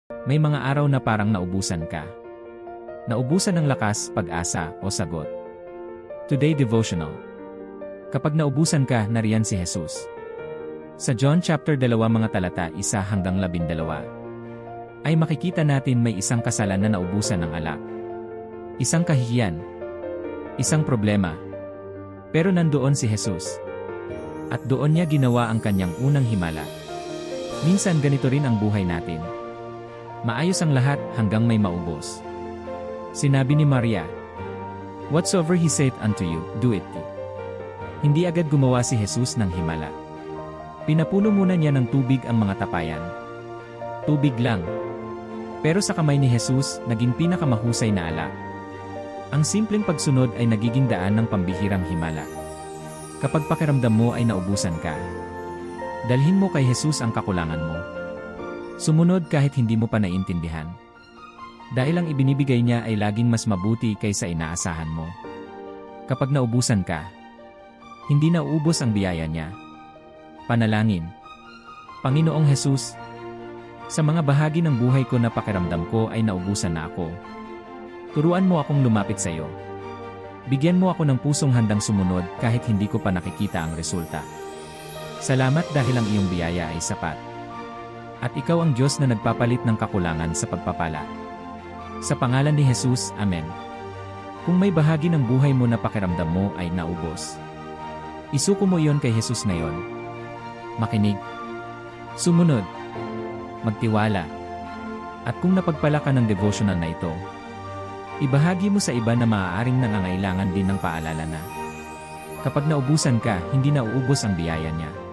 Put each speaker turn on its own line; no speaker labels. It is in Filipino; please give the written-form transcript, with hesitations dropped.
May mga araw na parang naubusan ka. Naubusan ng lakas, pag-asa, o sagot. Today Devotional. Kapag naubusan ka, nariyan si Jesus. Sa John chapter 2 mga talata 1 hanggang 12, ay makikita natin may isang kasalan na naubusan ng alak. Isang kahihiyan. Isang problema. Pero nandoon si Jesus. At doon niya ginawa ang kanyang unang himala. Minsan ganito rin ang buhay natin. Maayos ang lahat hanggang may maubos. Sinabi ni Maria, "Whatsoever he saith unto you, do it." Hindi agad gumawa si Jesus ng himala. Pinapuno muna niya ng tubig ang mga tapayan. Tubig lang. Pero sa kamay ni Jesus, naging pinakamahusay na alak. Ang simpleng pagsunod ay nagiging daan ng pambihirang himala. Kapag pakiramdam mo ay naubusan ka, dalhin mo kay Jesus ang kakulangan mo. Sumunod kahit hindi mo pa naiintindihan. Dahil ang ibinibigay niya ay laging mas mabuti kaysa inaasahan mo. Kapag naubusan ka, hindi nauubos ang biyaya niya. Panalangin. Panginoong Jesus, sa mga bahagi ng buhay ko na pakiramdam ko ay naubusan na ako. Turuan mo akong lumapit sa iyo. Bigyan mo ako ng pusong handang sumunod kahit hindi ko pa nakikita ang resulta. Salamat dahil ang iyong biyaya ay sapat. At ikaw ang Diyos na nagpapalit ng kakulangan sa pagpapala. Sa pangalan ni Jesus, Amen. Kung may bahagi ng buhay mo na pakiramdam mo ay naubos, isuko mo iyon kay Jesus ngayon. Makinig. Sumunod. Magtiwala. At kung napagpala ka ng devotional na ito, ibahagi mo sa iba na maaaring nangangailangan din ng paalala na kapag naubusan ka, hindi nauubos ang biyaya niya.